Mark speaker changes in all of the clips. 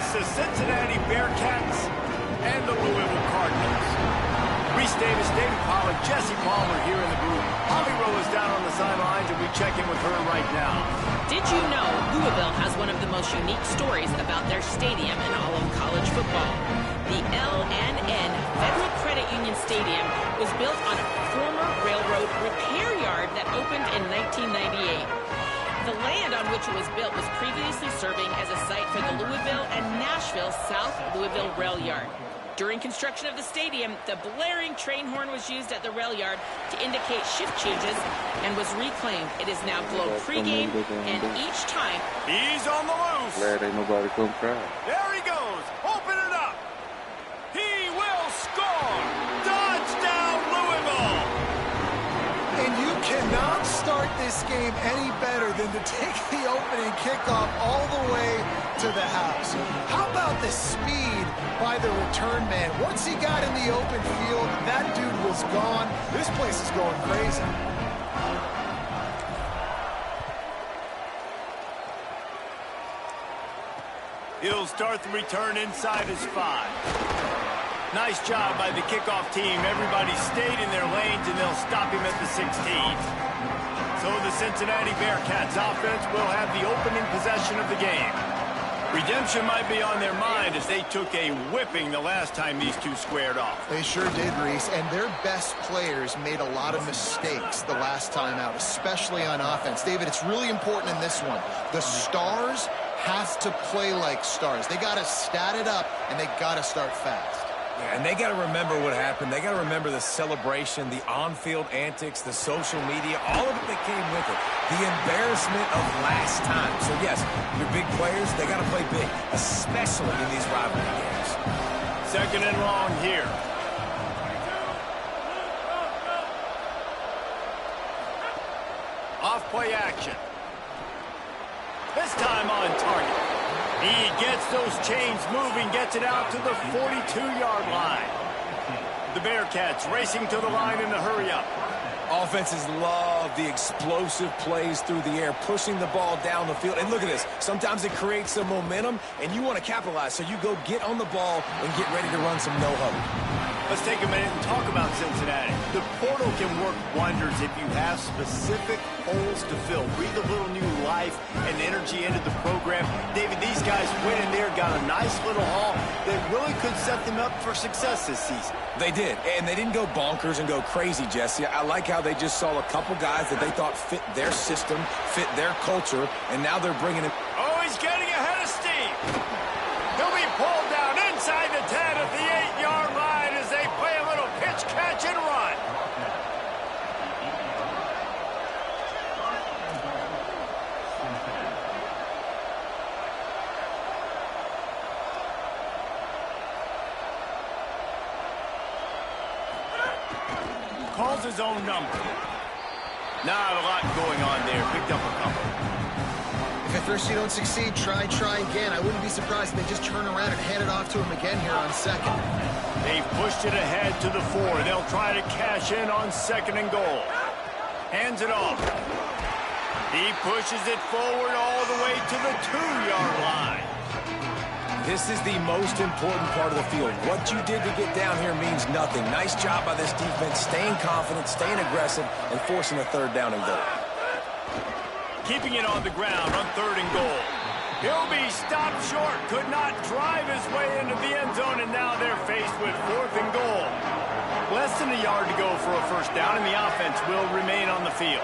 Speaker 1: It's the Cincinnati Bearcats and the Louisville Cardinals. Reese Davis, David Pollack, Jesse Palmer here in the booth. Holly Rowe is down on the sidelines, and we check in with her right now.
Speaker 2: Did you know Louisville has one of the most unique stories about their stadium in all of college football? The L&N Federal Credit Union Stadium was built on a former railroad repair yard that opened in 1998. The land on which it was built was previously serving as a site for the Louisville and Nashville South Louisville Rail Yard. During construction of the stadium, the blaring train horn was used at the rail yard to indicate shift changes and was reclaimed. It is now glow pregame, and each time...
Speaker 1: He's on the loose.
Speaker 3: Glad ain't nobody come cry.
Speaker 1: There he goes. Open it up. He will score. Touchdown, Louisville.
Speaker 4: And you cannot start this game any better than to take the opening kickoff all the way to the house. How about the speed by the return man? Once he got in the open field, that dude was gone. This place is going crazy.
Speaker 1: He'll start the return inside his 5. Nice job by the kickoff team. Everybody stayed in their lanes, and they'll stop him at the 16. So the Cincinnati Bearcats offense will have the opening possession of the game. Redemption might be on their mind as they took a whipping the last time these two squared off.
Speaker 4: They sure did, Reese, and their best players made a lot of mistakes the last time out, especially on offense. David, it's really important in this one. The stars have to play like stars. They got to stat it up, and they got to start fast.
Speaker 5: Yeah, and they got to remember what happened. They got to remember the celebration, the on-field antics, the social media, all of it that came with it. The embarrassment of last time. So, yes, your big players, they got to play big, especially in these rivalry games.
Speaker 1: Second and long here. Off-play action. This time on target. He gets those chains moving, gets it out to the 42-yard line. The Bearcats racing to the line in a hurry-up.
Speaker 5: Offenses love the explosive plays through the air, pushing the ball down the field. And look at this. Sometimes it creates some momentum, and you want to capitalize. So you go get on the ball and get ready to run some no-huddle.
Speaker 1: Let's take a minute and talk about Cincinnati. The portal can work wonders if you have specific holes to fill. Breathe a little new life and energy into the program. David, these guys went in there, got a nice little haul that really could set them up for success this season.
Speaker 5: They did, and they didn't go bonkers and go crazy, Jesse. I like how they just saw a couple guys that they thought fit their system, fit their culture, and now they're bringing it.
Speaker 1: Oh, he's getting ahead of steam. He'll be pulled down inside the 10 at the 8-yard line as they play a little pitch, catch, and run. Calls his own number. Not a lot going on there. Picked up a couple.
Speaker 4: If at first you don't succeed, try again. I wouldn't be surprised if they just turn around and hand it off to him again here on second.
Speaker 1: They've pushed it ahead to the 4. They'll try to cash in on second and goal. Hands it off. He pushes it forward all the way to the 2-yard line.
Speaker 5: This is the most important part of the field. What you did to get down here means nothing. Nice job by this defense, staying confident, staying aggressive, and forcing a third down and goal.
Speaker 1: Keeping it on the ground on third and goal. He'll be stopped short, could not drive his way into the end zone, and now they're faced with fourth and goal. Less than a yard to go for a first down, and the offense will remain on the field.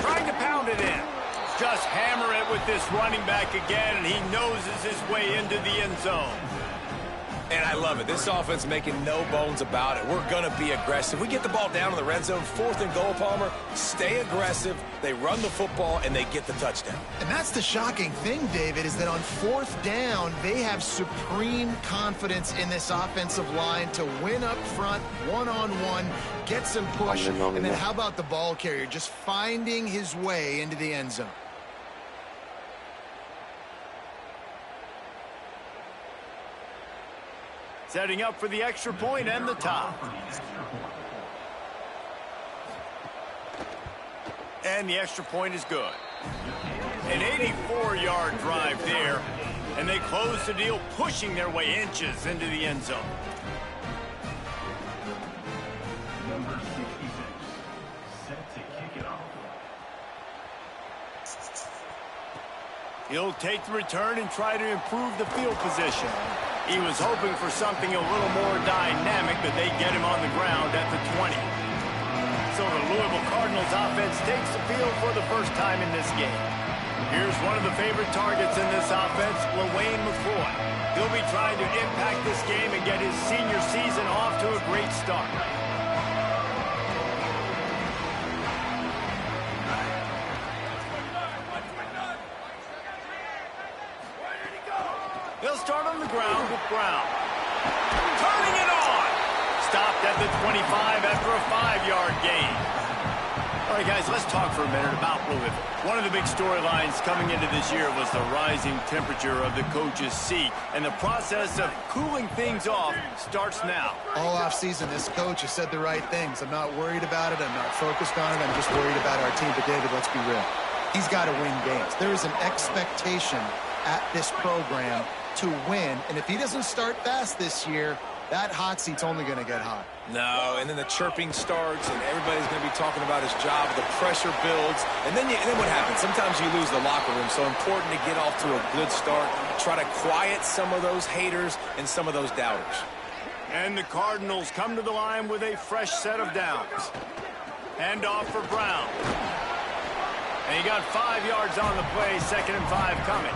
Speaker 1: Trying to pound it in. Just hammer it with this running back again, and he noses his way into the end zone.
Speaker 5: And I love it. This offense making no bones about it. We're going to be aggressive. We get the ball down in the red zone, fourth and goal, Palmer. Stay aggressive. They run the football, and they get the touchdown.
Speaker 4: And that's the shocking thing, David, is that on fourth down, they have supreme confidence in this offensive line to win up front, one-on-one, get some push, and then how about the ball carrier just finding his way into the end zone?
Speaker 1: Setting up for the extra point and the top. And the extra point is good. An 84-yard drive there. And they close the deal, pushing their way inches into the end zone.
Speaker 3: Number 66, set to kick it off.
Speaker 1: He'll take the return and try to improve the field position. He was hoping for something a little more dynamic, but they get him on the ground at the 20. So the Louisville Cardinals offense takes the field for the first time in this game. Here's one of the favorite targets in this offense, McCoy. He'll be trying to impact this game and get his senior season off to a great start. They'll start on the ground with Brown. Turning it on! Stopped at the 25 after a 5-yard gain. All right, guys, let's talk for a minute about Louisville. One of the big storylines coming into this year was the rising temperature of the coach's seat, and the process of cooling things off starts now.
Speaker 4: All offseason, this coach has said the right things. I'm not worried about it. I'm not focused on it. I'm just worried about our team. But, David, let's be real. He's got to win games. There is an expectation at this program to win, and if he doesn't start fast this year, that hot seat's only going to get hot.
Speaker 5: No, and then the chirping starts, and everybody's going to be talking about his job. The pressure builds, and then what happens? Sometimes you lose the locker room, so important to get off to a good start. Try to quiet some of those haters and some of those doubters.
Speaker 1: And the Cardinals come to the line with a fresh set of downs. Hand off for Brown. And he got 5 yards on the play, 2nd and 5 coming.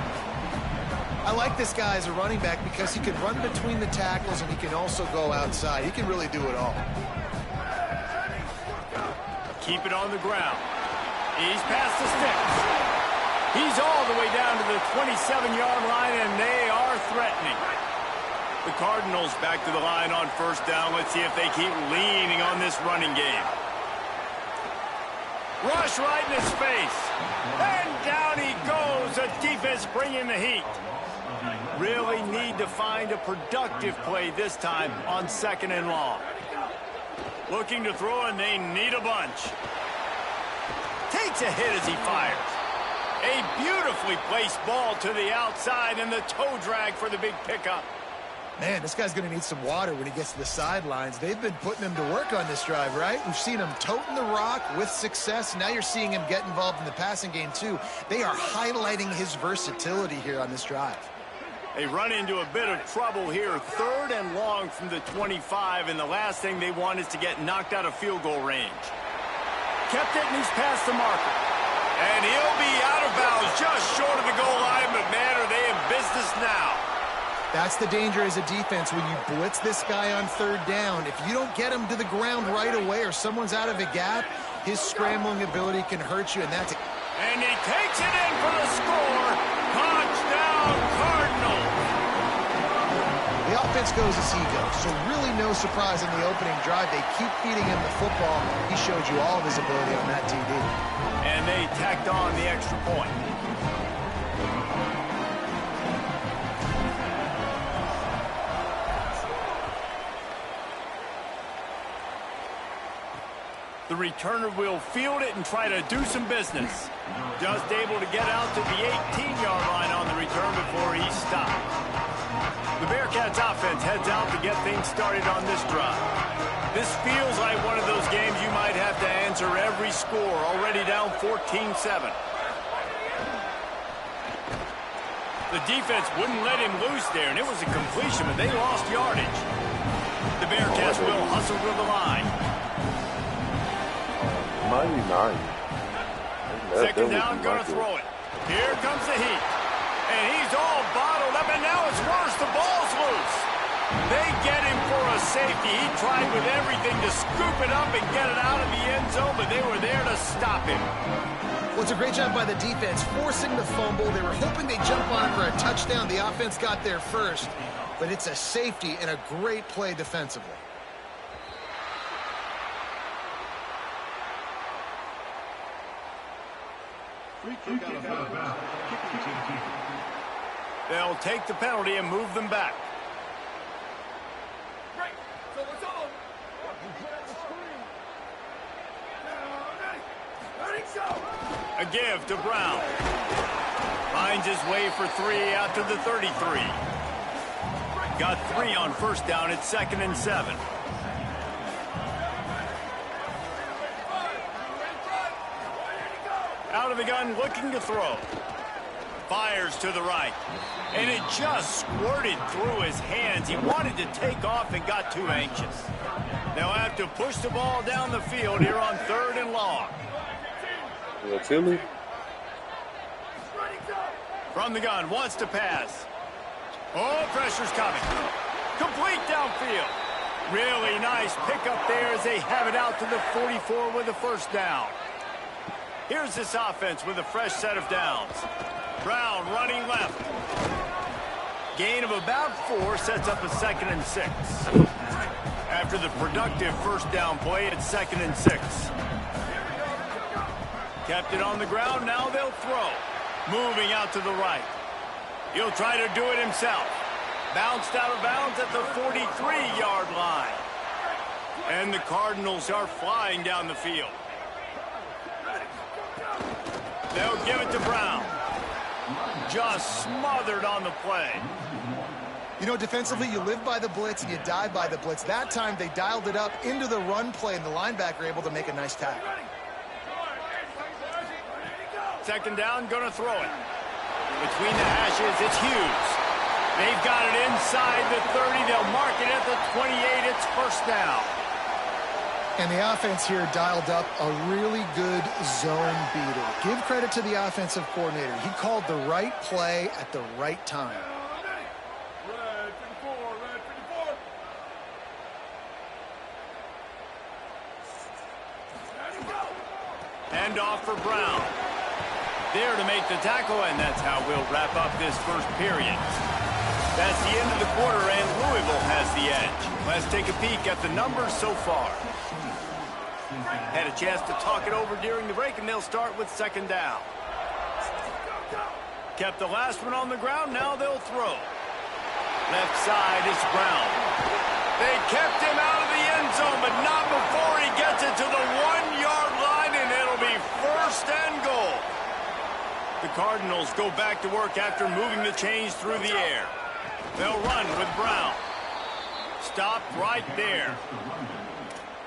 Speaker 4: I like this guy as a running back because he can run between the tackles and he can also go outside. He can really do it all.
Speaker 1: Keep it on the ground. He's past the sticks. He's all the way down to the 27-yard line, and they are threatening. The Cardinals back to the line on 1st down. Let's see if they keep leaning on this running game. Rush right in his face. And down he goes. The defense bringing the heat. Really need to find a productive play this time on 2nd and long. Looking to throw, and they need a bunch. Takes a hit as he fires. A beautifully placed ball to the outside, and the toe drag for the big pickup.
Speaker 4: Man, this guy's going to need some water when he gets to the sidelines. They've been putting him to work on this drive, right? We've seen him toting the rock with success. Now you're seeing him get involved in the passing game, too. They are highlighting his versatility here on this drive.
Speaker 1: They run into a bit of trouble here. 3rd and long from the 25, and the last thing they want is to get knocked out of field goal range. Kept it, and he's past the marker. And he'll be out of bounds just short of the goal line, but man, are they in business now.
Speaker 4: That's the danger as a defense when you blitz this guy on 3rd down. If you don't get him to the ground right away or someone's out of a gap, his scrambling ability can hurt you, and that's it.
Speaker 1: And he takes it in for the score. Touchdown, Cardinals.
Speaker 4: The offense goes as he goes, so really no surprise in the opening drive. They keep feeding him the football. He showed you all of his ability on that TD.
Speaker 1: And they tacked on the extra point. The returner will field it and try to do some business. Just able to get out to the 18-yard line on the return before he stopped. The Bearcats offense heads out to get things started on this drive. This feels like one of those games you might have to answer every score, already down 14-7. The defense wouldn't let him loose there, and it was a completion, but they lost yardage. The Bearcats will hustle to the line.
Speaker 6: 99.
Speaker 1: 2nd down, gonna throw it. Here comes the heat. And he's all bottled up, and now it's worse. The ball's loose. They get him for a safety. He tried with everything to scoop it up and get it out of the end zone, but they were there to stop him.
Speaker 4: Well, it's a great job by the defense, forcing the fumble. They were hoping they'd jump on it for a touchdown. The offense got there first, but it's a safety and a great play defensively.
Speaker 1: They'll take the penalty and move them back. A give to Brown. Finds his way for 3 out to the 33. Got 3 on first down. It's 2nd and 7. Out of the gun, looking to throw. Fires to the right. And it just squirted through his hands. He wanted to take off and got too anxious. They'll have to push the ball down the field here on 3rd and long. From the gun, wants to pass. Oh, pressure's coming. Complete downfield. Really nice pickup there as they have it out to the 44 with a first down. Here's this offense with a fresh set of downs. Brown running left. Gain of about 4 sets up a 2nd and 6. After the productive first down play, it's 2nd and 6. Kept it on the ground, now they'll throw. Moving out to the right. He'll try to do it himself. Bounced out of bounds at the 43-yard line. And the Cardinals are flying down the field. They'll give it to Brown. Just smothered on the play.
Speaker 4: You know, defensively, you live by the blitz and you die by the blitz. That time, they dialed it up into the run play, and the linebacker able to make a nice tackle.
Speaker 1: 2nd down, going to throw it. Between the hashes, it's Hughes. They've got it inside the 30. They'll mark it at the 28. It's first down.
Speaker 4: And the offense here dialed up a really good zone beater. Give credit to the offensive coordinator. He called the right play at the right time.
Speaker 1: Hand off for Brown. There to make the tackle, and that's how we'll wrap up this first period. That's the end of the quarter, and Louisville has the edge. Let's take a peek at the numbers so far. Had a chance to talk it over during the break, and they'll start with 2nd down. Kept the last one on the ground, now they'll throw. Left side is Brown. They kept him out of the end zone, but not before he gets it to the 1-yard line, and it'll be 1st and goal. The Cardinals go back to work after moving the chains through the air. They'll run with Brown. Stopped right there.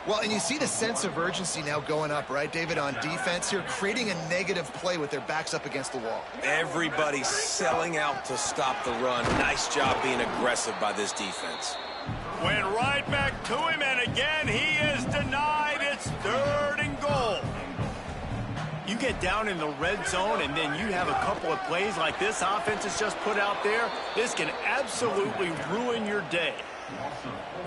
Speaker 4: Well, and you see the sense of urgency now going up, right, David, on defense here, creating a negative play with their backs up against the wall.
Speaker 5: Everybody's selling out to stop the run. Nice job being aggressive by this defense.
Speaker 1: Went right back to him, and again, he is denied. It's 3rd and goal. You get down in the red zone, and then you have a couple of plays like this offense has just put out there. This can absolutely ruin your day.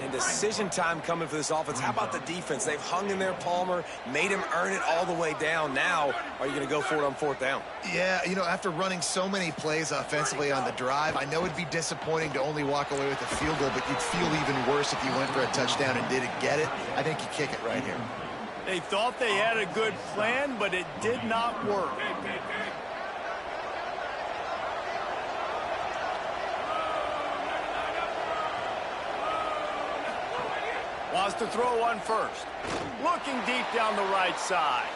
Speaker 5: And decision time coming for this offense. How about the defense? They've hung in there, Palmer, made him earn it all the way down. Now, are you going to go for it on 4th down?
Speaker 4: Yeah, you know, after running so many plays offensively on the drive, I know it'd be disappointing to only walk away with a field goal, but you'd feel even worse if you went for a touchdown and didn't get it. I think you kick it right here.
Speaker 1: They thought they had a good plan, but it did not work. Wants to throw one first. Looking deep down the right side.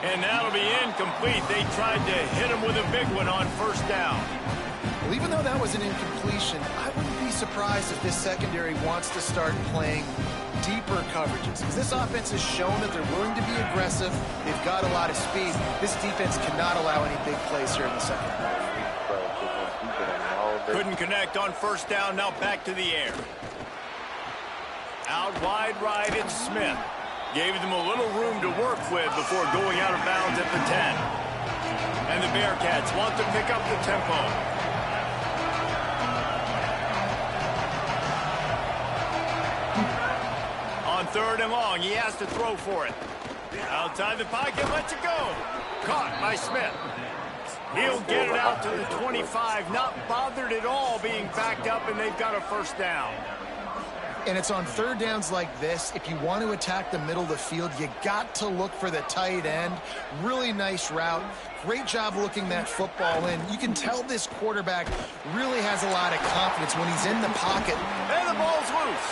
Speaker 1: And that'll be incomplete. They tried to hit him with a big one on 1st down.
Speaker 4: Well, even though that was an incompletion, I wouldn't be surprised if this secondary wants to start playing deeper coverages. Because this offense has shown that they're willing to be aggressive. They've got a lot of speed. This defense cannot allow any big plays here in the second half.
Speaker 1: Couldn't connect on 1st down. Now back to the air. Out wide right, it's Smith. Gave them a little room to work with before going out of bounds at the 10. And the Bearcats want to pick up the tempo. On 3rd and long, he has to throw for it. Outside the pocket, lets it go. Caught by Smith. He'll get it out to the 25, not bothered at all being backed up, and they've got a 1st down.
Speaker 4: And it's on 3rd downs like this. If you want to attack the middle of the field, you got to look for the tight end. Really nice route. Great job looking that football in. You can tell this quarterback really has a lot of confidence when he's in the pocket.
Speaker 1: And the ball's loose.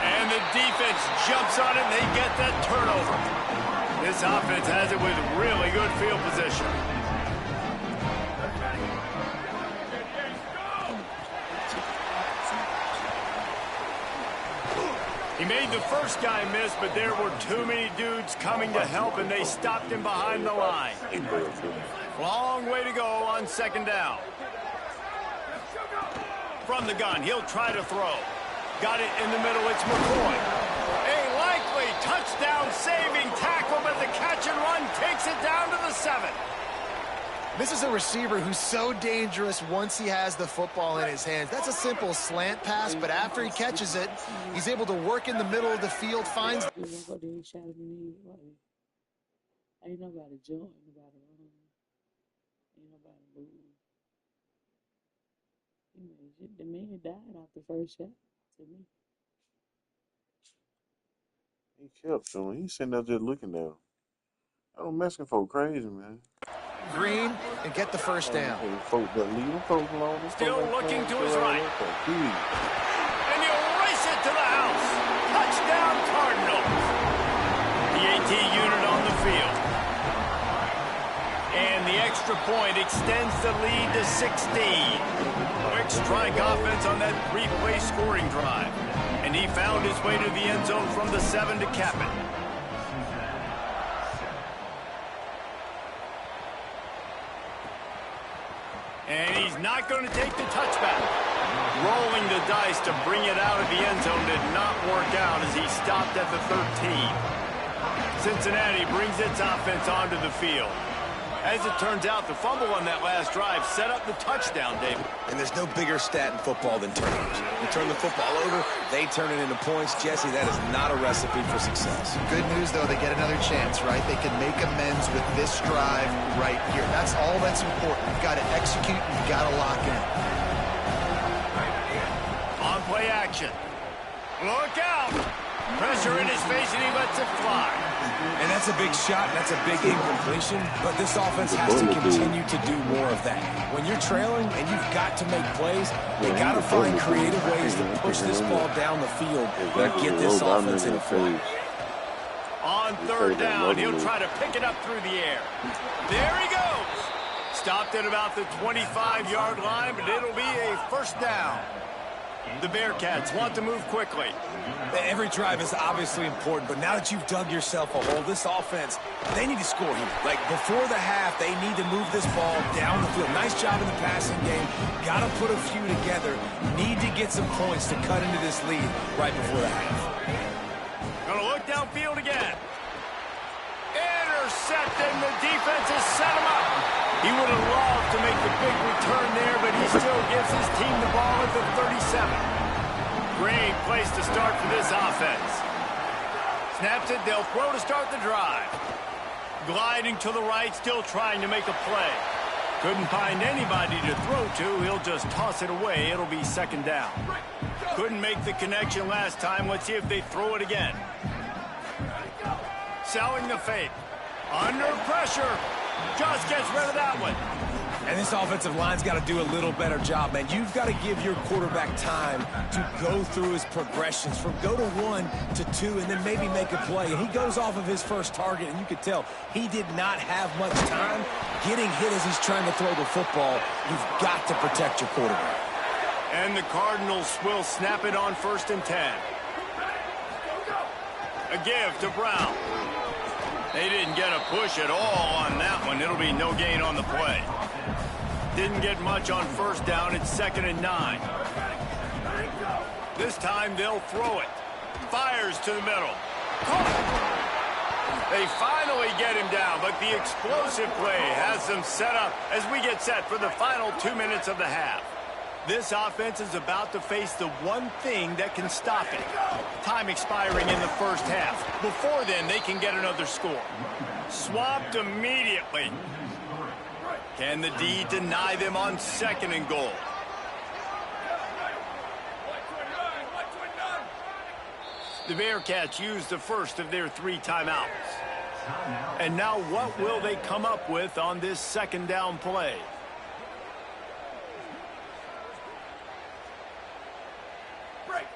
Speaker 1: And the defense jumps on it, and they get that turnover. This offense has it with really good field position. He made the first guy miss, but there were too many dudes coming to help, and they stopped him behind the line. Long way to go on second down. From the gun, he'll try to throw. Got it in the middle, it's McCoy. A likely touchdown-saving tackle, but the catch and run takes it down to the 7.
Speaker 4: This is a receiver who's so dangerous once he has the football in his hands. That's a simple slant pass, but after he catches it, he's able to work in the middle of the field, finds...
Speaker 6: Ain't nobody join, nobody run, ain't nobody move. The man died off the first shot to me.
Speaker 7: He kept showing. He's sitting there just looking down. I don't Mexican folk crazy, man.
Speaker 4: Green and get the first down.
Speaker 1: Still looking to his right. And he'll race it to the house. Touchdown, Cardinals. The AT unit on the field. And the extra point extends the lead to 16. Quick strike offense on that 3-play scoring drive. And he found his way to the end zone from the 7 to cap it. And he's not going to take the touchback. Rolling the dice to bring it out of the end zone did not work out as he stopped at the 13. Cincinnati brings its offense onto the field. As it turns out, the fumble on that last drive set up the touchdown, David.
Speaker 5: And there's no bigger stat in football than turnovers. You turn the football over, they turn it into points. Jesse, that is not a recipe for success.
Speaker 4: Good news, though, they get another chance, right? They can make amends with this drive right here. That's all that's important. You've got to execute, and you've got to lock in.
Speaker 1: On play action. Look out! Pressure in his face, and he lets it fly.
Speaker 5: And that's a big shot, and that's a big incompletion, but this offense has to continue to do more of that. When you're trailing and you've got to make plays, you got to find creative ways to push this ball down the field and get this offense in a play.
Speaker 1: On third down, he'll try to pick it up through the air. There he goes. Stopped at about the 25-yard line, but it'll be a first down. The Bearcats want to move quickly.
Speaker 5: Every drive is obviously important, but now that you've dug yourself a hole, this offense, they need to score here. Like, before the half, they need to move this ball down the field. Nice job in the passing game. Got to put a few together. Need to get some points to cut into this lead right before the half.
Speaker 1: Gonna look downfield again. Intercepted, and the defense has set him up. He would have loved to make the big return there, but he still gives his team the ball at the 37. Great place to start for this offense. Snaps it, they'll throw to start the drive. Gliding to the right, still trying to make a play. Couldn't find anybody to throw to, he'll just toss it away. It'll be second down. Couldn't make the connection last time. Let's see if they throw it again. Selling the fake. Under pressure. Just gets rid of that one.
Speaker 5: And this offensive line's got to do a little better job, man. You've got to give your quarterback time to go through his progressions from go to 1 to 2 and then maybe make a play. And he goes off of his first target, and you could tell he did not have much time getting hit as he's trying to throw the football. You've got to protect your quarterback.
Speaker 1: And the Cardinals will snap it on 1st and 10. A give to Brown. They didn't get a push at all on that one. It'll be no gain on the play. Didn't get much on first down. It's 2nd and 9. This time they'll throw it. Fires to the middle. Caught. They finally get him down, but the explosive play has them set up as we get set for the final 2 minutes of the half. This offense is about to face the one thing that can stop it. Time expiring in the first half. Before then, they can get another score. Swamped immediately. Can the D deny them on 2nd and goal? The Bearcats use the first of their 3 timeouts. And now what will they come up with on this 2nd down play?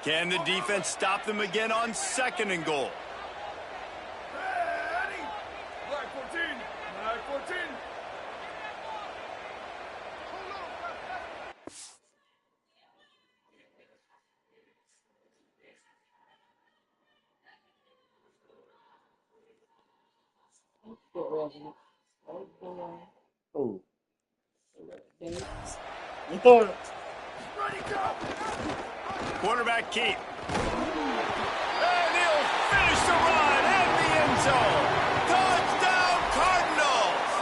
Speaker 1: Can the defense stop them again on 2nd and goal?
Speaker 7: Oh.
Speaker 1: Quarterback keep. And he'll finish the run at the end zone. Touchdown, Cardinals!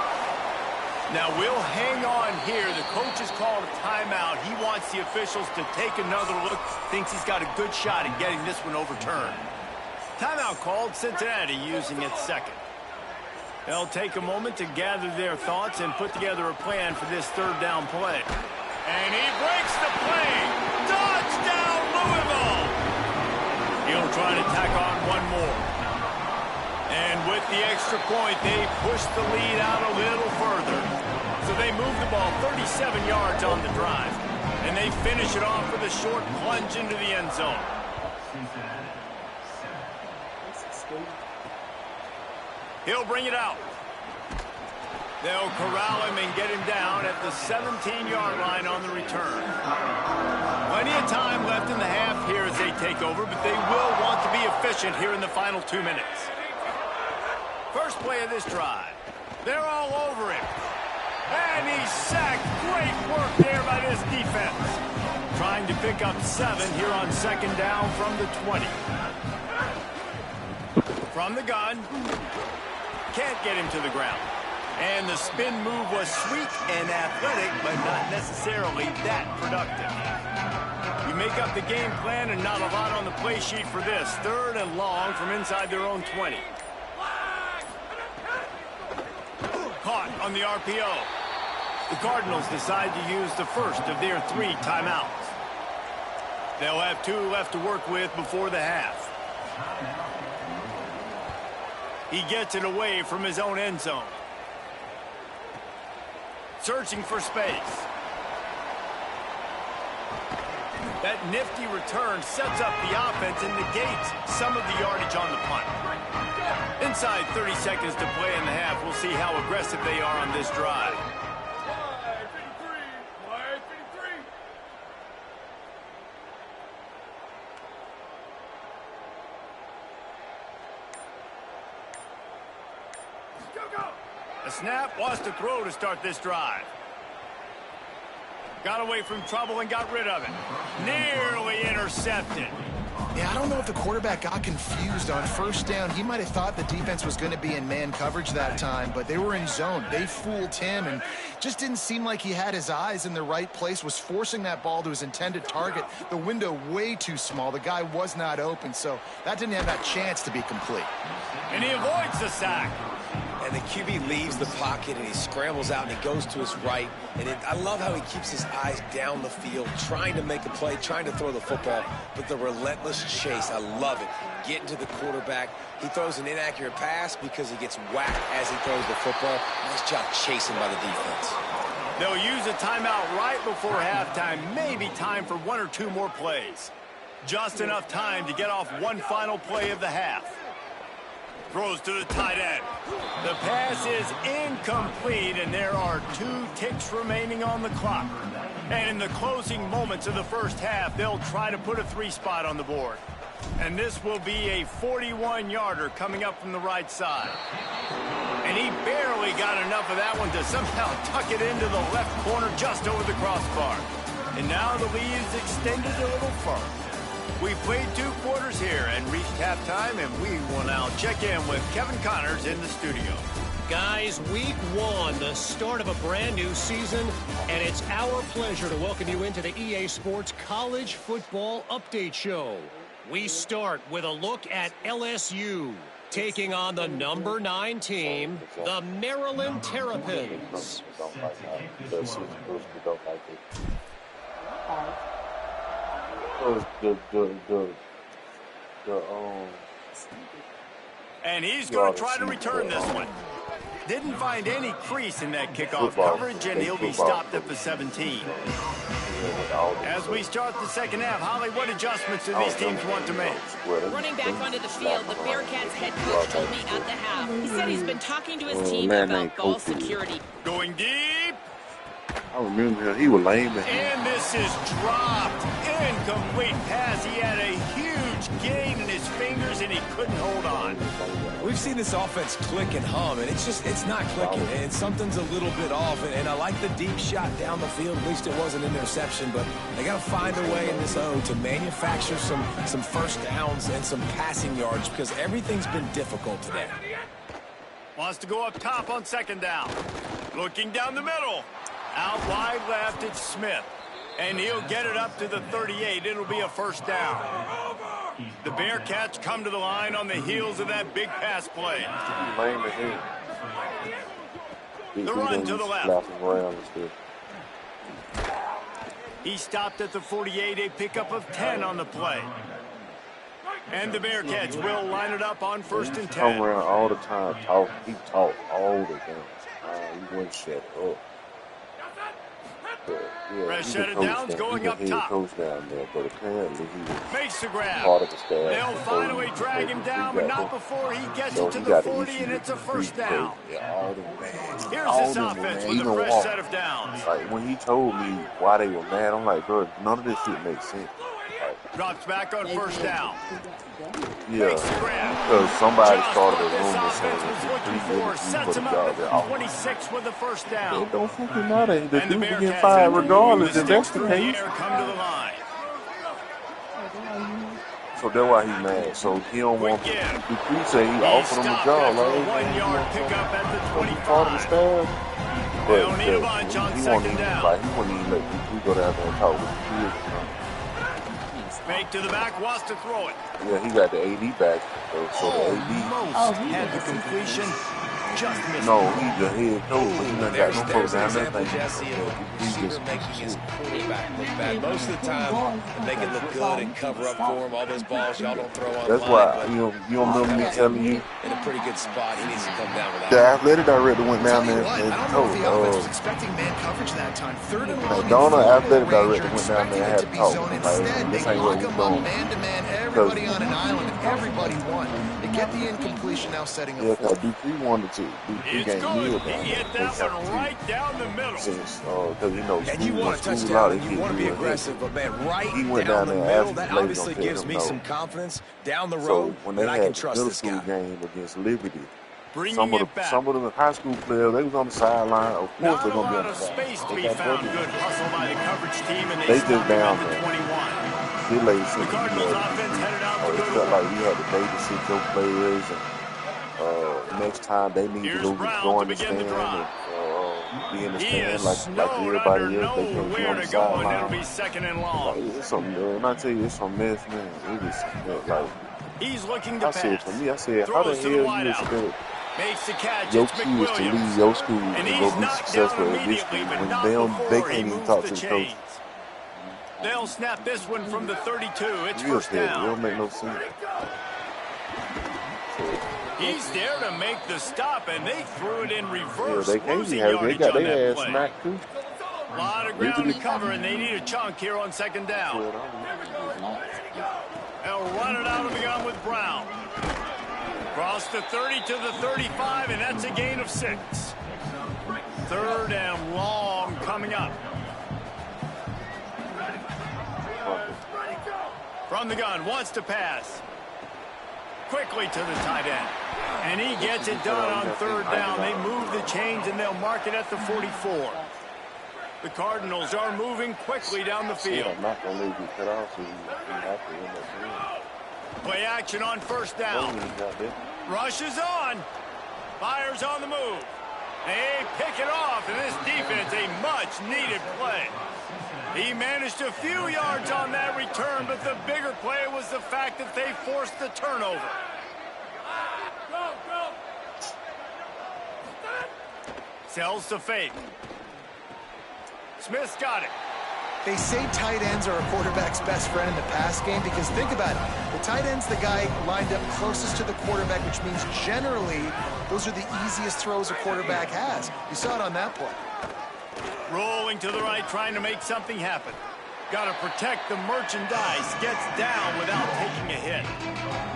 Speaker 1: Now we'll hang on here. The coach has called a timeout. He wants the officials to take another look. Thinks he's got a good shot at getting this one overturned. Timeout called. Cincinnati using its second. They'll take a moment to gather their thoughts and put together a plan for this third down play. And he breaks the play. Touchdown, Louisville! He'll try to tack on one more. And with the extra point, they push the lead out a little further. So they move the ball 37 yards on the drive. And they finish it off with a short plunge into the end zone. He'll bring it out. They'll corral him and get him down at the 17-yard line on the return. Plenty of time left in the half here as they take over, but they will want to be efficient here in the final 2 minutes. First play of this drive. They're all over him. And he's sacked. Great work there by this defense. Trying to pick up 7 here on second down from the 20. From the gun. Can't get him to the ground. And the spin move was sweet and athletic, but not necessarily that productive. You make up the game plan and not a lot on the play sheet for this. Third and long from inside their own 20. Caught on the RPO. The Cardinals decide to use the first of their 3 timeouts. They'll have 2 left to work with before the half. He gets it away from his own end zone. Searching for space. That nifty return sets up the offense and negates some of the yardage on the punt. Inside 30 seconds to play in the half. We'll see how aggressive they are on this drive. A snap, wants to throw to start this drive. Got away from trouble and got rid of it. Nearly intercepted.
Speaker 8: Yeah, I don't know if the quarterback got confused on first down. He might have thought the defense was going to be in man coverage that time, but they were in zone. They fooled him and just didn't seem like he had his eyes in the right place, was forcing that ball to his intended target. The window way too small. The guy was not open, so that didn't have that chance to be complete.
Speaker 1: And he avoids the sack.
Speaker 5: And the QB leaves the pocket, and he scrambles out, and he goes to his right. And I love how he keeps his eyes down the field, trying to make a play, trying to throw the football, but the relentless chase, I love it. Getting to the quarterback. He throws an inaccurate pass because he gets whacked as he throws the football. Nice job chasing by the defense.
Speaker 1: They'll use a timeout right before halftime. Maybe time for 1 or 2 more plays. Just enough time to get off one final play of the half. Throws to the tight end. The pass is incomplete, and there are 2 ticks remaining on the clock. And in the closing moments of the first half, they'll try to put a 3 spot on the board. And this will be a 41-yarder coming up from the right side. And he barely got enough of that one to somehow tuck it into the left corner just over the crossbar. And now the lead is extended a little further. We played 2 quarters here and reached halftime, and we will now check in with Kevin Connors in the studio.
Speaker 9: Guys, week 1, the start of a brand new season, and it's our pleasure to welcome you into the EA Sports College Football Update Show. We start with a look at LSU, taking on the number 9 team, the Maryland Terrapins.
Speaker 1: And he's going to try to return this one. Didn't find any crease in that kickoff coverage, and he'll be stopped at the 17. As we start the second half, Holly, what adjustments do these teams want to make?
Speaker 2: Running back onto the field, the Bearcats head coach told me at the half. He said he's been talking to his team about ball security.
Speaker 1: Going deep.
Speaker 7: I remember him. He was lame.
Speaker 1: And this is dropped. Incomplete pass. He had a huge gain in his fingers, and he couldn't hold on.
Speaker 5: We've seen this offense click and hum, and it's not clicking, and something's a little bit off. And I like the deep shot down the field. At least it wasn't an interception, but they got to find a way in this O to manufacture some first downs and some passing yards because everything's been difficult today.
Speaker 1: Wants to go up top on second down. Looking down the middle. Out wide left, it's Smith. And he'll get it up to the 38. It'll be a first down. The Bearcats come to the line on the heels of that big pass play. The run to the left. He stopped at the 48, a pickup of 10 on the play. And the Bearcats will line it up on first and 10.
Speaker 7: Come around all the time, talk. He talked all the time. He wouldn't shut up.
Speaker 1: Fresh set of downs going up top.
Speaker 7: Coach down there, but apparently he was
Speaker 1: makes the grab.
Speaker 7: part of the staff.
Speaker 1: They'll finally drag him down, but not before he gets it to the 40, and it's a first down. Here's this offense with a fresh set of downs.
Speaker 7: Like, when he told me why they were mad, I'm like, bro, none of this shit makes sense.
Speaker 1: Drops back on first down.
Speaker 7: Yeah, because somebody started a rumor saying
Speaker 1: sets him up at 26 with the first down.
Speaker 7: It don't fucking matter. The dude will get fired regardless if that's the case.
Speaker 1: Come to the line.
Speaker 7: So that's why he's mad. So he don't want to. Dupree say he offered him a job. Like,
Speaker 1: 1 yard pickup at the 25.
Speaker 7: Part of the staff.
Speaker 1: They don't need a bunch on second down.
Speaker 7: Like, he wouldn't even let Dupree go down there and talk with the kids.
Speaker 1: Fake to the back, wants to throw it.
Speaker 7: Yeah, he got the AD back. So the AD
Speaker 1: had the completion. Just missed.
Speaker 7: No, he's the head coach, but he done got no folks down there.
Speaker 5: Jesse, of receiver making his quarterback look bad. Most of the time, they can look good and cover up for him. All those balls y'all don't throw on.
Speaker 7: That's why you don't remember me telling you.
Speaker 5: In a pretty good spot, he needs to come down with that.
Speaker 7: The athletic director went down there and told
Speaker 8: was expecting man coverage that time. Third and long.
Speaker 7: Donna, athletic director, went down there and had a talk.
Speaker 8: Instead,
Speaker 7: This
Speaker 8: they
Speaker 7: ain't what
Speaker 8: lock
Speaker 7: we
Speaker 8: him up
Speaker 7: doing.
Speaker 8: man-to-man, everybody on an island, and everybody won. They get the incompletion now setting
Speaker 7: Yeah,
Speaker 8: up.
Speaker 7: because Dupree wanted to. Dupree
Speaker 1: It's
Speaker 7: gained
Speaker 1: good.
Speaker 7: yield
Speaker 1: He hit that one right down the middle.
Speaker 7: Since, because you know,
Speaker 5: And you want a
Speaker 7: school
Speaker 5: touchdown,
Speaker 7: out,
Speaker 5: you want to be aggressive, but man, right
Speaker 7: he went
Speaker 5: down
Speaker 7: down
Speaker 5: the
Speaker 7: there
Speaker 5: middle, that obviously gives me some confidence down the
Speaker 7: So
Speaker 5: road
Speaker 7: when they
Speaker 5: that I
Speaker 7: had
Speaker 5: can
Speaker 7: the
Speaker 5: trust
Speaker 7: middle
Speaker 5: this
Speaker 7: school
Speaker 5: guy.
Speaker 7: game against Liberty,
Speaker 1: Bringing
Speaker 7: some
Speaker 1: it back.
Speaker 7: of the high school players, they was on the sideline. Of course,
Speaker 1: Not
Speaker 7: they're
Speaker 1: a
Speaker 7: gonna be
Speaker 1: lot
Speaker 7: on the
Speaker 1: of
Speaker 7: sideline.
Speaker 1: space to be found. Good hustle by the coverage team, and
Speaker 7: They
Speaker 1: they
Speaker 7: just
Speaker 1: stopped him
Speaker 7: down
Speaker 1: at the
Speaker 7: there.
Speaker 1: 21.
Speaker 7: The
Speaker 1: The Cardinals offense headed out to
Speaker 7: it
Speaker 1: go
Speaker 7: felt
Speaker 1: to
Speaker 7: like
Speaker 1: work.
Speaker 7: we had to babysit your players, and next time they need
Speaker 1: Here's
Speaker 7: to go
Speaker 1: Brown
Speaker 7: join
Speaker 1: to
Speaker 7: the
Speaker 1: begin the
Speaker 7: stand
Speaker 1: drive.
Speaker 7: and be in the
Speaker 1: He
Speaker 7: stand
Speaker 1: is
Speaker 7: like
Speaker 1: snowed
Speaker 7: everybody
Speaker 1: under
Speaker 7: else. They can't be
Speaker 1: nowhere
Speaker 7: on the
Speaker 1: to go, and it'll
Speaker 7: sideline.
Speaker 1: be second and
Speaker 7: Like,
Speaker 1: long.
Speaker 7: it's some, when I tell you it's some mess, man. It is some mess. Like,
Speaker 1: He's looking to
Speaker 7: I said
Speaker 1: pass.
Speaker 7: to me, I said, how the
Speaker 1: Throws to the
Speaker 7: hell you
Speaker 1: wideout.
Speaker 7: expect
Speaker 1: Makes the catch.
Speaker 7: your
Speaker 1: It's
Speaker 7: kids to leave
Speaker 1: McWilliams.
Speaker 7: your school
Speaker 1: And
Speaker 7: and
Speaker 1: he's
Speaker 7: go be
Speaker 1: knocked down
Speaker 7: successful at this
Speaker 1: immediately,
Speaker 7: school
Speaker 1: but
Speaker 7: when
Speaker 1: not
Speaker 7: they
Speaker 1: before he
Speaker 7: can't even
Speaker 1: moves
Speaker 7: talk
Speaker 1: the
Speaker 7: to the
Speaker 1: chains.
Speaker 7: coach?
Speaker 1: They'll snap this one from the 32. It's
Speaker 7: Real
Speaker 1: first
Speaker 7: petty. It
Speaker 1: down.
Speaker 7: don't make no sense.
Speaker 1: He's there to make the stop, and they threw it in
Speaker 7: Yeah,
Speaker 1: reverse.
Speaker 7: they can't
Speaker 1: Losing
Speaker 7: be having. They
Speaker 1: yardage
Speaker 7: got
Speaker 1: on
Speaker 7: their
Speaker 1: that
Speaker 7: ass
Speaker 1: play.
Speaker 7: smacked too.
Speaker 1: A lot of ground to cover, and they need a chunk here on second down. They'll run it out of the gun with Brown. Across the 30 to the 35, and that's a gain of 6. Third and long coming up. From the gun, wants to pass. Quickly to the tight end. And he gets it done on third down. They move the chains, and they'll mark it at the 44. The Cardinals are moving quickly down the field.
Speaker 7: I'm not going to let you cut off, so you have to end up
Speaker 1: Play action on first down.
Speaker 7: doing.
Speaker 1: Rushes on. Fires on the move. They pick it off, and this defense, a much-needed play. He managed a few yards on that return, but the bigger play was the fact that they forced the turnover. Sells to fake. Smith's got it.
Speaker 8: They say tight ends are a quarterback's best friend in the pass game because think about it. The tight end's the guy lined up closest to the quarterback, which means generally those are the easiest throws a quarterback has. You saw it on that play.
Speaker 1: Rolling to the right, trying to make something happen. Got to protect the merchandise. Gets down without taking a hit.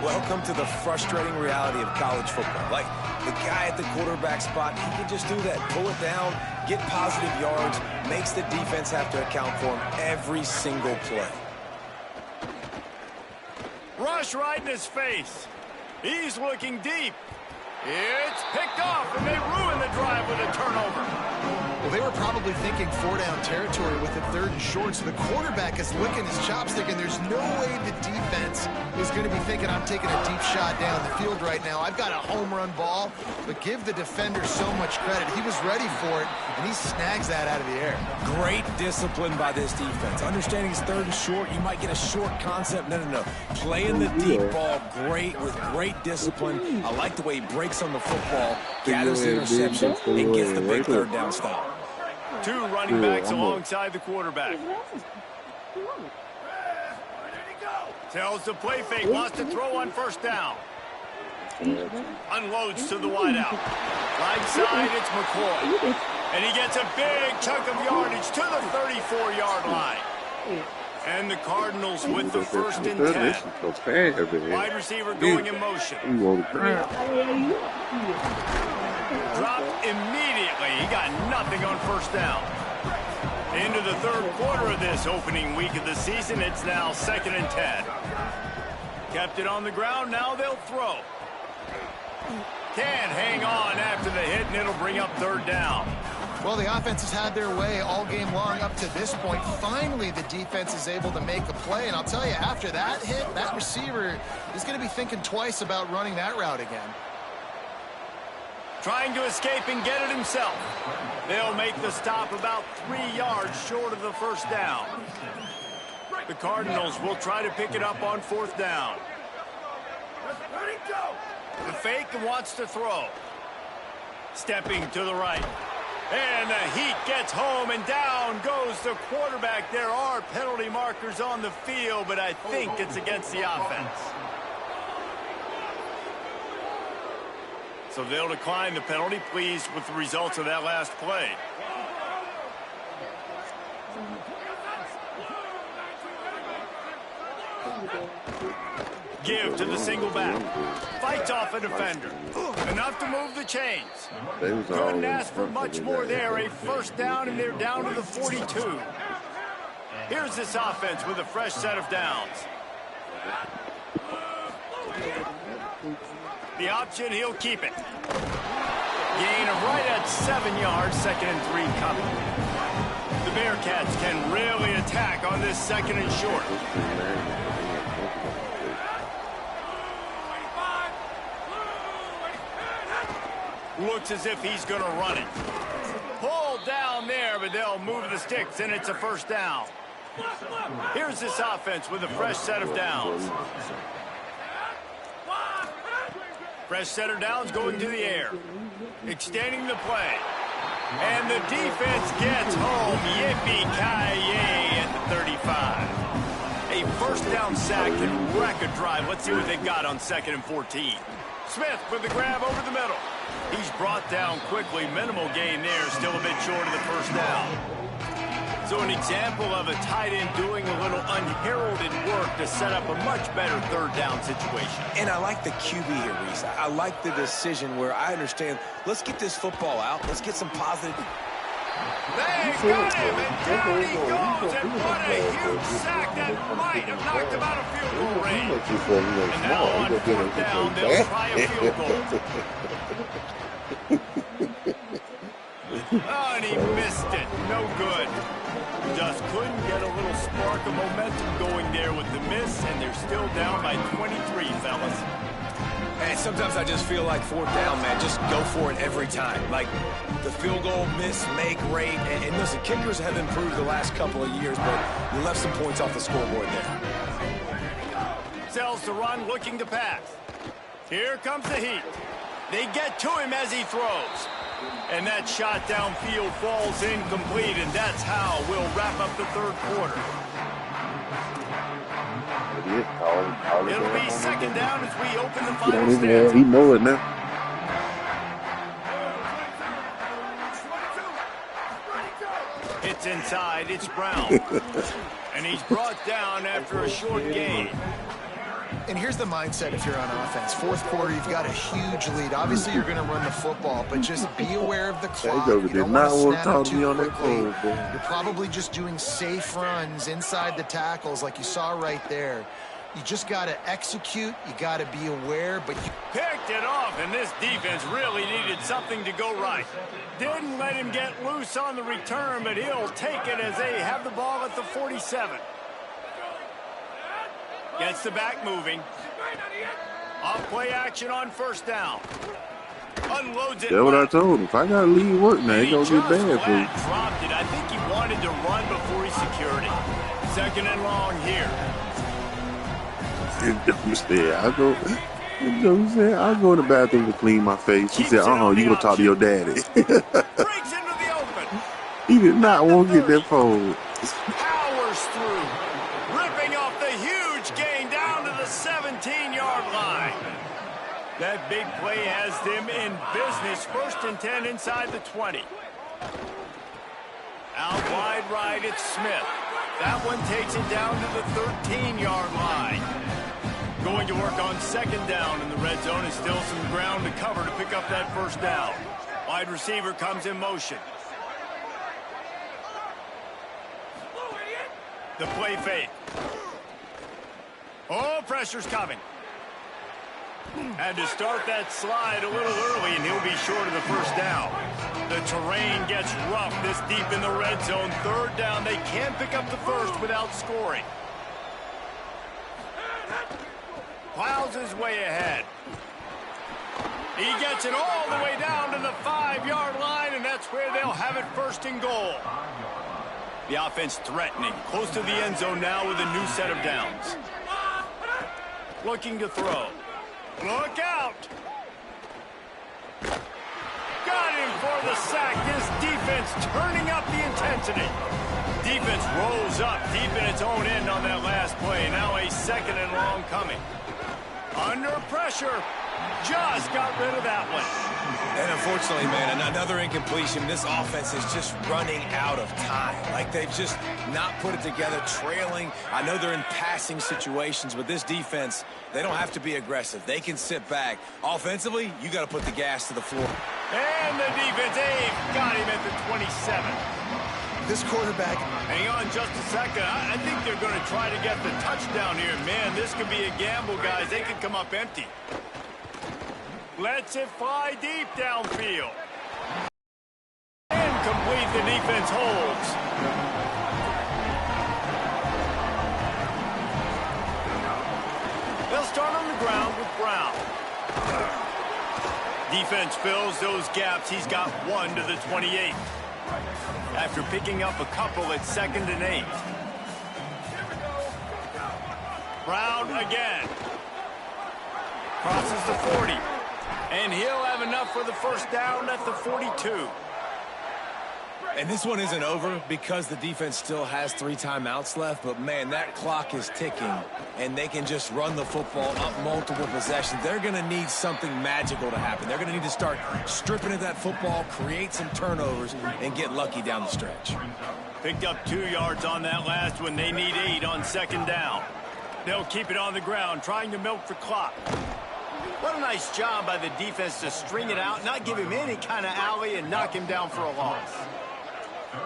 Speaker 5: Welcome to the frustrating reality of college football. Like, the guy at the quarterback spot, he can just do that. Pull it down, get positive yards, makes the defense have to account for him every single play.
Speaker 1: Rush right in his face. He's looking deep. It's picked off, and they ruin the drive with a turnover.
Speaker 8: Well, they were probably thinking 4-down territory with it 3rd and short, so the quarterback is licking his chops thinking there's no way the defense is going to be thinking I'm taking a deep shot down the field right now. I've got a home run ball, but give the defender so much credit. He was ready for it, and he snags that out of the air.
Speaker 5: Great discipline by this defense. Understanding it's 3rd and short, you might get a short concept. No. Playing the deep ball great with great discipline. I like the way he breaks on the football, gathers the interception, and gets the big 3rd down stop.
Speaker 1: 2 running backs alongside the quarterback. Tells the play fake, wants to throw on 1st down. Unloads to the wideout. Right side, it's McCoy. And he gets a big chunk of yardage to the 34-yard line. And the Cardinals with the 1st and 10. Wide receiver going in motion. Dropped immediately. He got nothing on 1st down. Into the 3rd quarter of this opening week of the season. It's now 2nd and 10. Kept it on the ground. Now they'll throw. Can't hang on after the hit, and it'll bring up 3rd down.
Speaker 8: Well, the offense has had their way all game long up to this point. Finally, the defense is able to make a play. And I'll tell you, after that hit, that receiver is going to be thinking twice about running that route again.
Speaker 1: Trying to escape and get it himself. They'll make the stop about 3 yards short of the 1st down. The Cardinals will try to pick it up on 4th down. The fake wants to throw. Stepping to the right. And the heat gets home, and down goes the quarterback. There are penalty markers on the field, but I think it's against the offense. So they'll decline the penalty, pleased with the results of that last play. Give to the single back. Fights off a defender. Enough to move the chains. Couldn't ask for much more there. A 1st down, and they're down to the 42. Here's this offense with a fresh set of downs. The option, he'll keep it. Gain of right at 7 yards, 2nd and 3 coming. The Bearcats can really attack on this 2nd and short. Looks as if he's going to run it. Pulled down there, but they'll move the sticks, and it's a 1st down. Here's this offense with a fresh set of downs. Fresh set of downs going to the air. Extending the play. And the defense gets home. Yippee-ki-yay at the 35. A 1st down sack can wreck a drive. Let's see what they've got on 2nd and 14. Smith with the grab over the middle. He's brought down quickly. Minimal gain there. Still a bit short of the 1st down. So an example of a tight end doing a little unheralded work to set up a much better 3rd down situation.
Speaker 5: And I like the QB here, Reese. I like the decision where I understand, let's get this football out. Let's get some positive.
Speaker 1: They got him, and down he goes, and what a huge sack that might have knocked him out of field goal range. And now on 4th down, they'll try a field goal. Oh, and he missed it. No good. Just couldn't get a little spark of momentum going there with the miss, and they're still down by 23, fellas.
Speaker 5: And sometimes I just feel like 4th down, man, just go for it every time. Like the field goal, miss, make, rate. And listen, kickers have improved the last couple of years, but you left some points off the scoreboard there.
Speaker 1: Sells the run, looking to pass. Here comes the heat. They get to him as he throws. And that shot downfield falls incomplete, and that's how we'll wrap up the 3rd quarter. It'll be 2nd down as we open the final stanza.
Speaker 7: He know it now.
Speaker 1: It's inside. side, it's Brown. And he's brought down after a short gain.
Speaker 8: And here's the mindset if you're on offense. Fourth quarter, you've got a huge lead. Obviously, you're going to run the football, but just be aware of the clock. You don't want to snap it too quickly. You're probably just doing safe runs inside the tackles like you saw right there. You just got to execute. You got to be aware, but you
Speaker 1: picked it off, and this defense really needed something to go right. Didn't let him get loose on the return, but he'll take it as they have the ball at the 47. Gets the back moving. Off play action on first down. Unloads it.
Speaker 7: That's what I told him. If I got to leave work now, it's going to get bad for you.
Speaker 1: Dropped it. I think he wanted to run before he secured it. Second and long here.
Speaker 7: I'll go in the bathroom to clean my face. He said, you go talk to your daddy.
Speaker 1: Breaks into the open.
Speaker 7: He did not want to get that phone.
Speaker 1: Powers through. Ripping off the huge gain down to the 17-yard line. That big play has them in business. First and 10 inside the 20. Out wide right, it's Smith. That one takes it down to the 13-yard line. Going to work on second down in the red zone is still some ground to cover to pick up that first down. Wide receiver comes in motion. The play fake. Oh, pressure's coming. Had to start that slide a little early, and he'll be short of the first down. The terrain gets rough this deep in the red zone. Third down, they can't pick up the first without scoring. Plows his way ahead. He gets it all the way down to the 5-yard line, and that's where they'll have it first and goal. The offense threatening, close to the end zone now with a new set of downs. Looking to throw. Look out! Got him for the sack. This defense turning up the intensity. Defense rolls up deep in its own end on that last play. Now a second and long coming. Under pressure. Just got rid of that one.
Speaker 5: And unfortunately, man, another incompletion. This offense is just running out of time. Like they've just not put it together, trailing. I know they're in passing situations, but this defense, they don't have to be aggressive. They can sit back. Offensively, you got to put the gas to the floor.
Speaker 1: And the defense, got him at the 27.
Speaker 8: This quarterback.
Speaker 1: Hang on just a second. I think they're going to try to get the touchdown here. Man, this could be a gamble, guys. They could come up empty. Lets it fly deep downfield. Incomplete, the defense holds. They'll start on the ground with Brown. Defense fills those gaps. He's got one to the 28. After picking up a couple at 2nd and 8. Brown again. Crosses the 40. And he'll have enough for the first down at the 42.
Speaker 5: And this one isn't over because the defense still has 3 timeouts left. But, man, that clock is ticking, and they can just run the football up multiple possessions. They're going to need something magical to happen. They're going to need to start stripping at that football, create some turnovers, and get lucky down the stretch.
Speaker 1: Picked up 2 yards on that last one. They need 8 on second down. They'll keep it on the ground, trying to milk the clock. What a nice job by the defense to string it out, not give him any kind of alley, and knock him down for a loss.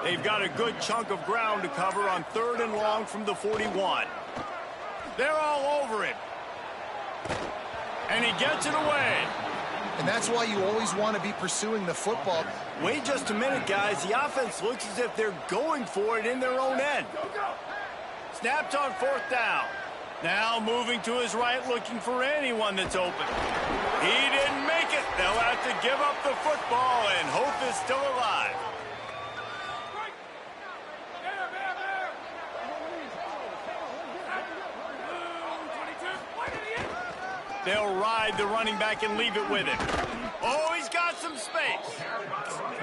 Speaker 1: They've got a good chunk of ground to cover on 3rd and long from the 41. They're all over him. And he gets it away.
Speaker 8: And that's why you always want to be pursuing the football.
Speaker 1: Wait just a minute, guys. The offense looks as if they're going for it in their own end. Snapped on 4th down. Now moving to his right, looking for anyone that's open. He didn't make it. They'll have to give up the football, and hope is still alive. They'll ride the running back and leave it with him. Oh, he's got some space.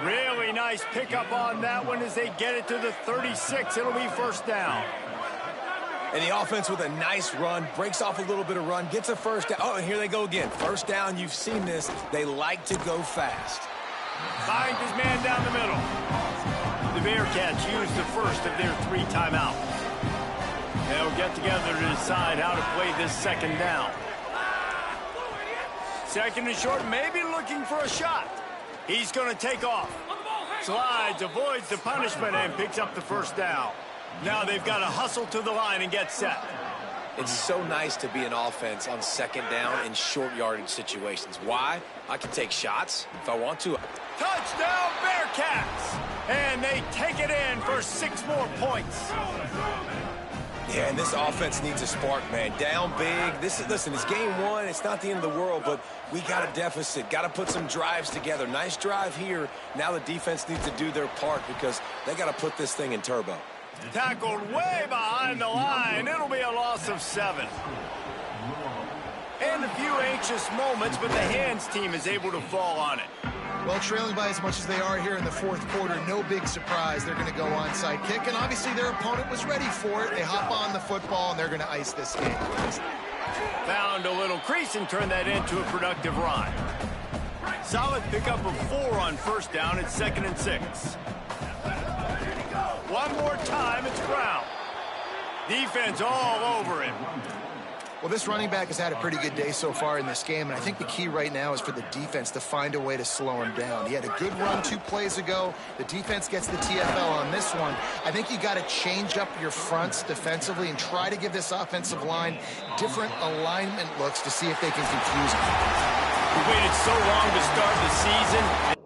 Speaker 1: Really nice pickup on that one as they get it to the 36. It'll be first down.
Speaker 5: And the offense with a nice run, breaks off a little bit of run, gets a first down. Oh, and here they go again. First down, you've seen this. They like to go fast.
Speaker 1: Finds his man down the middle. The Bearcats used the first of their 3 timeouts. They'll get together to decide how to play this second down. Second and short, maybe looking for a shot. He's going to take off. Slides, avoids the punishment, and picks up the first down. Now they've got to hustle to the line and get set.
Speaker 5: It's so nice to be an offense on second down in short yardage situations. Why? I can take shots if I want to.
Speaker 1: Touchdown, Bearcats! And they take it in for 6 more points.
Speaker 5: Yeah, and this offense needs a spark, man. Down big. Listen, it's game 1. It's not the end of the world, but we got a deficit. Got to put some drives together. Nice drive here. Now the defense needs to do their part because they got to put this thing in turbo.
Speaker 1: Tackled way behind the line. It'll be a loss of 7. And a few anxious moments, but the hands team is able to fall on it.
Speaker 8: Well, trailing by as much as they are here in the fourth quarter, no big surprise. They're going to go onside kick, and obviously their opponent was ready for it. They hop on the football, and they're going to ice this game.
Speaker 1: Found a little crease and turned that into a productive run. Solid pickup of 4 on first down. It's 2nd and 6. One more time, it's Brown. Defense all over him.
Speaker 8: Well, this running back has had a pretty good day so far in this game, and I think the key right now is for the defense to find a way to slow him down. He had a good run 2 plays ago. The defense gets the TFL on this one. I think you got to change up your fronts defensively and try to give this offensive line different alignment looks to see if they can confuse him.
Speaker 1: We waited so long to start the season.